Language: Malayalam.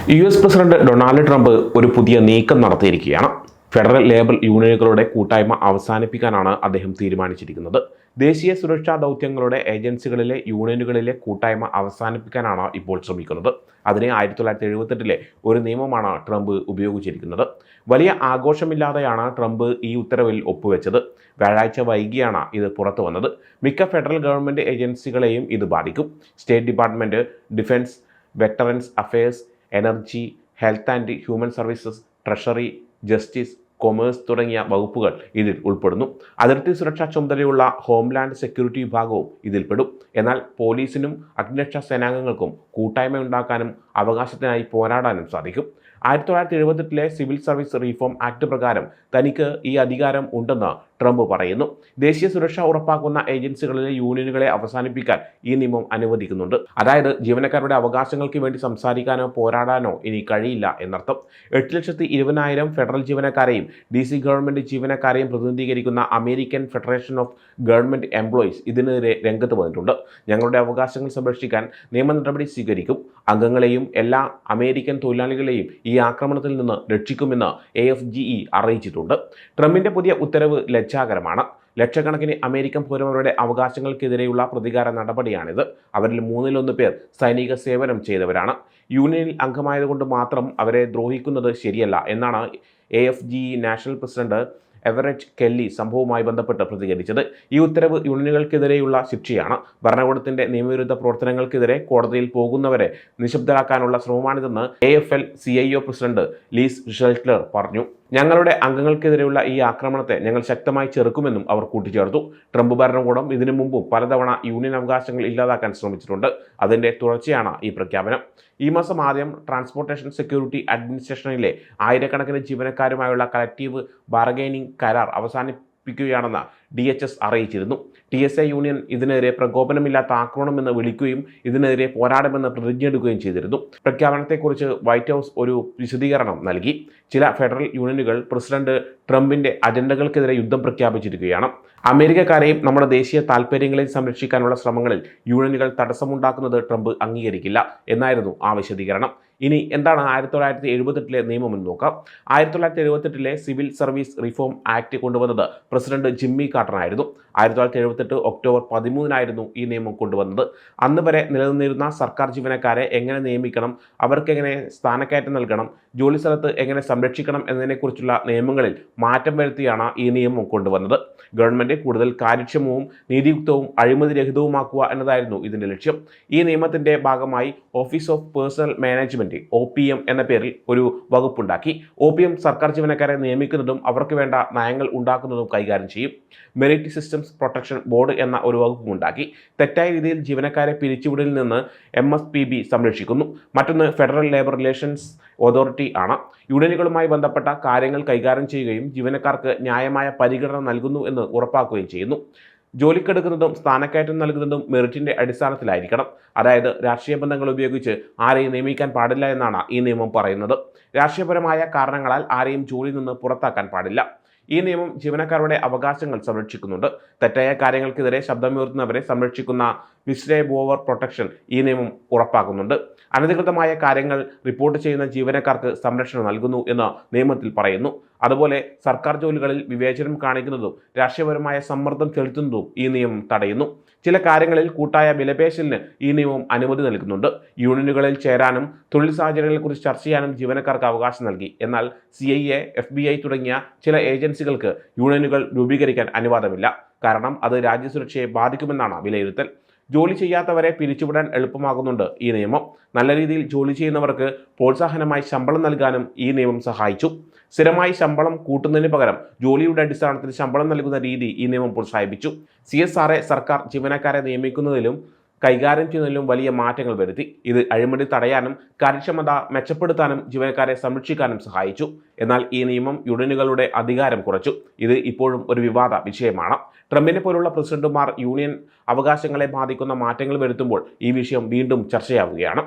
US പ്രസിഡന്റ് ഡൊണാൾഡ് ട്രംപ് ഒരു പുതിയ നീക്കം നടത്തിയിരിക്കുകയാണ്. ഫെഡറൽ ലേബർ യൂണിയനുകളുടെ കൂട്ടായ്മ അവസാനിപ്പിക്കാനാണ് അദ്ദേഹം തീരുമാനിച്ചിരിക്കുന്നത്. ദേശീയ സുരക്ഷാ ദൗത്യങ്ങളുടെ ഏജൻസികളിലെ യൂണിയനുകളിലെ കൂട്ടായ്മ അവസാനിപ്പിക്കാനാണ് ഇപ്പോൾ ശ്രമിക്കുന്നത്. അതിനെ 1978 ഒരു നിയമമാണ് ട്രംപ് ഉപയോഗിച്ചിരിക്കുന്നത്. വലിയ ആഘോഷമില്ലാതെയാണ് ട്രംപ് ഈ ഉത്തരവിൽ ഒപ്പുവെച്ചത്. വ്യാഴാഴ്ച വൈകിയാണ് ഇത് പുറത്തു വന്നത്. മിക്ക ഫെഡറൽ ഗവൺമെൻറ് ഏജൻസികളെയും ഇത് ബാധിക്കും. State department, defence, veterans affairs, energy, health and human services, treasury, justice, commerce തുടങ്ങിയ വകുപ്പുകൾ ഇതിൽ ഉൾപ്പെടുന്നു. അതിർത്തി സുരക്ഷാ ചുമതലയുള്ള ഹോംലാൻഡ് സെക്യൂരിറ്റി വിഭാഗവും ഇതിൽപ്പെടും. എന്നാൽ പോലീസിനും അഗ്നിരക്ഷാ സേനാംഗങ്ങൾക്കും കൂട്ടായ്മ ഉണ്ടാക്കാനും അവകാശത്തിനായി പോരാടാനും സാധിക്കും. 1978 സിവിൽ സർവീസ് റീഫോം ആക്ട് പ്രകാരം തനിക്ക് ഈ അധികാരം ഉണ്ടെന്ന് ട്രംപ് പറയുന്നു. ദേശീയ സുരക്ഷ ഉറപ്പാക്കുന്ന ഏജൻസികളിലെ യൂണിയനുകളെ അവസാനിപ്പിക്കാൻ ഈ നിയമം അനുവദിക്കുന്നുണ്ട്. അതായത് ജീവനക്കാരുടെ അവകാശങ്ങൾക്ക് വേണ്ടി സംസാരിക്കാനോ പോരാടാനോ ഇനി കഴിയില്ല എന്നർത്ഥം. 8,20,000 ഫെഡറൽ ജീവനക്കാരെയും DC ഗവൺമെന്റ് ജീവനക്കാരെയും പ്രതിനിധീകരിക്കുന്ന American federation of government employees ഇതിനെതിരെ രംഗത്ത് വന്നിട്ടുണ്ട്. ഞങ്ങളുടെ അവകാശങ്ങൾ സംരക്ഷിക്കാൻ നിയമ നടപടി സ്വീകരിക്കും. അംഗങ്ങളെയും എല്ലാ അമേരിക്കൻ തൊഴിലാളികളെയും ഈ ആക്രമണത്തിൽ നിന്ന് രക്ഷിക്കുമെന്ന് AFGE അറിയിച്ചിട്ടുണ്ട്. ട്രംപിന്റെ പുതിയ ഉത്തരവ് ലജ്ജാകരമാണ്. ലക്ഷക്കണക്കിന് അമേരിക്കൻ പൗരന്മാരുടെ അവകാശങ്ങൾക്കെതിരെയുള്ള പ്രതികാര നടപടിയാണിത്. അവരിൽ 1/3 പേർ സൈനിക സേവനം ചെയ്തവരാണ്. യൂണിയനിൽ അംഗമായതുകൊണ്ട് മാത്രം അവരെ ദ്രോഹിക്കുന്നത് ശരിയല്ല എന്നാണ് AFGE national president Everett Kelly സംഭവവുമായി ബന്ധപ്പെട്ട് പ്രതികരിച്ചത്. ഈ ഉത്തരവ് യൂണിയനുകൾക്കെതിരെയുള്ള ശിക്ഷയാണ്. ഭരണകൂടത്തിന്റെ നിയമവിരുദ്ധ പ്രവർത്തനങ്ങൾക്കെതിരെ കോടതിയിൽ പോകുന്നവരെ നിശബ്ദരാക്കാനുള്ള ശ്രമമാണിതെന്ന് AFL-CIO പ്രസിഡന്റ് ലീസ് ഷെൽറ്റ്ലർ പറഞ്ഞു. ഞങ്ങളുടെ അംഗങ്ങൾക്കെതിരെയുള്ള ഈ ആക്രമണത്തെ ഞങ്ങൾ ശക്തമായി ചെറുക്കുമെന്നും അവർ കൂട്ടിച്ചേർത്തു. ട്രംപ് ഭരണകൂടം ഇതിനു മുമ്പും പലതവണ യൂണിയൻ അവകാശങ്ങൾ ഇല്ലാതാക്കാൻ ശ്രമിച്ചിട്ടുണ്ട്. അതിന്റെ തുടർച്ചയാണ് ഈ പ്രഖ്യാപനം. ഈ മാസം ആദ്യം ട്രാൻസ്പോർട്ടേഷൻ സെക്യൂരിറ്റി അഡ്മിനിസ്ട്രേഷനിലെ ആയിരക്കണക്കിന് ജീവനക്കാരുമായുള്ള കളക്റ്റീവ് ബാർഗൈനിങ് കരാർ അവസാനിപ്പിക്കുകയാണെന്ന് DHS അറിയിച്ചിരുന്നു. TSA യൂണിയൻ ഇതിനെതിരെ പ്രകോപനമില്ലാത്ത ആക്രമണമെന്ന് വിളിക്കുകയും ഇതിനെതിരെ പോരാടുമെന്ന് പ്രതിജ്ഞയെടുക്കുകയും ചെയ്തിരുന്നു. പ്രഖ്യാപനത്തെക്കുറിച്ച് വൈറ്റ് ഹൗസ് ഒരു വിശദീകരണം നൽകി. ചില ഫെഡറൽ യൂണിയനുകൾ പ്രസിഡന്റ് ട്രംപിന്റെ അജണ്ടകൾക്കെതിരെ യുദ്ധം പ്രഖ്യാപിച്ചിരിക്കുകയാണ്. അമേരിക്കക്കാരെയും നമ്മുടെ ദേശീയ താൽപ്പര്യങ്ങളെയും സംരക്ഷിക്കാനുള്ള ശ്രമങ്ങളിൽ യൂണിയനുകൾ തടസ്സമുണ്ടാക്കുന്നത് ട്രംപ് അംഗീകരിക്കില്ല എന്നായിരുന്നു ആ വിശദീകരണം. ഇനി എന്താണ് 1978 നിയമമെന്ന് നോക്കാം. 1978 സിവിൽ സർവീസ് റിഫോം ആക്ട് കൊണ്ടുവന്നത് പ്രസിഡന്റ് ജിമ്മി കാർട്ടറായിരുന്നു. 1978 ഒക്ടോബർ 13 ഈ നിയമം കൊണ്ടുവന്നത്. അന്ന് വരെ നിലനിന്നിരുന്ന സർക്കാർ ജീവനക്കാരെ എങ്ങനെ നിയമിക്കണം, അവർക്ക് എങ്ങനെ സ്ഥാനക്കയറ്റം നൽകണം, ജോലിസ്ഥലത്ത് എങ്ങനെ സംരക്ഷിക്കണം എന്നതിനെക്കുറിച്ചുള്ള നിയമങ്ങളിൽ മാറ്റം വരുത്തിയാണ് ഈ നിയമം കൊണ്ടുവന്നത്. ഗവൺമെന്റ് കൂടുതൽ കാര്യക്ഷമവും നീതിയുക്തവും അഴിമതിരഹിതവുമാക്കുക എന്നതായിരുന്നു ഇതിന്റെ ലക്ഷ്യം. ഈ നിയമത്തിന്റെ ഭാഗമായി office of personnel management OPM എന്ന പേരിൽ ഒരു വകുപ്പുണ്ടാക്കി. OPM സർക്കാർ ജീവനക്കാരെ നിയമിക്കുന്നതും അവർക്ക് വേണ്ട നയങ്ങൾ ഉണ്ടാക്കുന്നതും കൈകാര്യം ചെയ്യും. മെറിറ്റ് സിസ്റ്റംസ് പ്രൊട്ടക്ഷൻ ബോർഡ് എന്ന ഒരു വകുപ്പുണ്ടാക്കി. തെറ്റായ രീതിയിൽ ജീവനക്കാരെ പിരിച്ചുവിടലിൽ നിന്ന് MSPB സംരക്ഷിക്കുന്നു. മറ്റൊന്ന് ഫെഡറൽ ലേബർ റിലേഷൻസ് അതോറിറ്റി ആണ്. യൂണിയനുകളുമായി ബന്ധപ്പെട്ട കാര്യങ്ങൾ കൈകാര്യം ചെയ്യുകയും ജീവനക്കാർക്ക് ന്യായമായ പരിഗണന നൽകുന്നു എന്ന് ഉറപ്പാക്കുകയും ചെയ്യുന്നു. ജോലിക്കെടുക്കുന്നതും സ്ഥാനക്കയറ്റം നൽകുന്നതും മെറിറ്റിന്റെ അടിസ്ഥാനത്തിലായിരിക്കണം. അതായത് രാഷ്ട്രീയ ബന്ധങ്ങൾ ഉപയോഗിച്ച് ആരെയും നിയമിക്കാൻ പാടില്ല എന്നാണ് ഈ നിയമം പറയുന്നത്. രാഷ്ട്രീയപരമായ കാരണങ്ങളാൽ ആരെയും ജോലിയിൽ നിന്ന് പുറത്താക്കാൻ പാടില്ല. ഈ നിയമം ജീവനക്കാരുടെ അവകാശങ്ങൾ സംരക്ഷിക്കുന്നുണ്ട്. തെറ്റായ കാര്യങ്ങൾക്കെതിരെ ശബ്ദമുയർത്തുന്നവരെ സംരക്ഷിക്കുന്ന വിസ്ലേ ബ്ലോവർ പ്രൊട്ടക്ഷൻ ഈ നിയമം ഉറപ്പാക്കുന്നുണ്ട്. അനധികൃതമായ കാര്യങ്ങൾ റിപ്പോർട്ട് ചെയ്യുന്ന ജീവനക്കാർക്ക് സംരക്ഷണം നൽകുന്നു എന്ന് നിയമത്തിൽ പറയുന്നു. അതുപോലെ സർക്കാർ ജോലികളിൽ വിവേചനം കാണിക്കുന്നതും രാഷ്ട്രീയപരമായ സമ്മർദ്ദം ചെലുത്തുന്നതും ഈ നിയമം തടയുന്നു. ചില കാര്യങ്ങളിൽ കൂട്ടായ വിലപേശലിന് ഈ നിയമം അനുമതി നൽകുന്നുണ്ട്. യൂണിയനുകളിൽ ചേരാനും തൊഴിൽ സാഹചര്യങ്ങളെക്കുറിച്ച് ചർച്ച ചെയ്യാനും ജീവനക്കാർക്ക് അവകാശം നൽകി. എന്നാൽ CIA, FBI തുടങ്ങിയ ചില ഏജൻസികൾക്ക് യൂണിയനുകൾ രൂപീകരിക്കാൻ അനുവാദമില്ല. കാരണം അത് രാജ്യസുരക്ഷയെ ബാധിക്കുമെന്നാണ് വിലയിരുത്തൽ. ജോലി ചെയ്യാത്തവരെ പിരിച്ചുവിടാൻ എളുപ്പമാകുന്നുണ്ട് ഈ നിയമം. നല്ല രീതിയിൽ ജോലി ചെയ്യുന്നവർക്ക് പ്രോത്സാഹനമായി ശമ്പളം നൽകാനും ഈ നിയമം സഹായിച്ചു. സ്ഥിരമായി ശമ്പളം കൂട്ടുന്നതിന് പകരം ജോലിയുടെ അടിസ്ഥാനത്തിൽ ശമ്പളം നൽകുന്ന രീതി ഈ നിയമം പ്രോത്സാഹിപ്പിച്ചു. CSRA സർക്കാർ ജീവനക്കാരെ നിയമിക്കുന്നതിലും കൈകാര്യം ചെയ്യുന്നതിലും വലിയ മാറ്റങ്ങൾ വരുത്തി. ഇത് അഴിമതി തടയാനും കാര്യക്ഷമത മെച്ചപ്പെടുത്താനും ജീവനക്കാരെ സംരക്ഷിക്കാനും സഹായിച്ചു. എന്നാൽ ഈ നിയമം യൂണിയനുകളുടെ അധികാരം കുറച്ചു. ഇത് ഇപ്പോഴും ഒരു വിവാദ വിഷയമാണ്. ട്രംപിനെ പോലുള്ള പ്രസിഡന്റുമാർ യൂണിയൻ അവകാശങ്ങളെ ബാധിക്കുന്ന മാറ്റങ്ങൾ വരുത്തുമ്പോൾ ഈ വിഷയം വീണ്ടും ചർച്ചയാവുകയാണ്.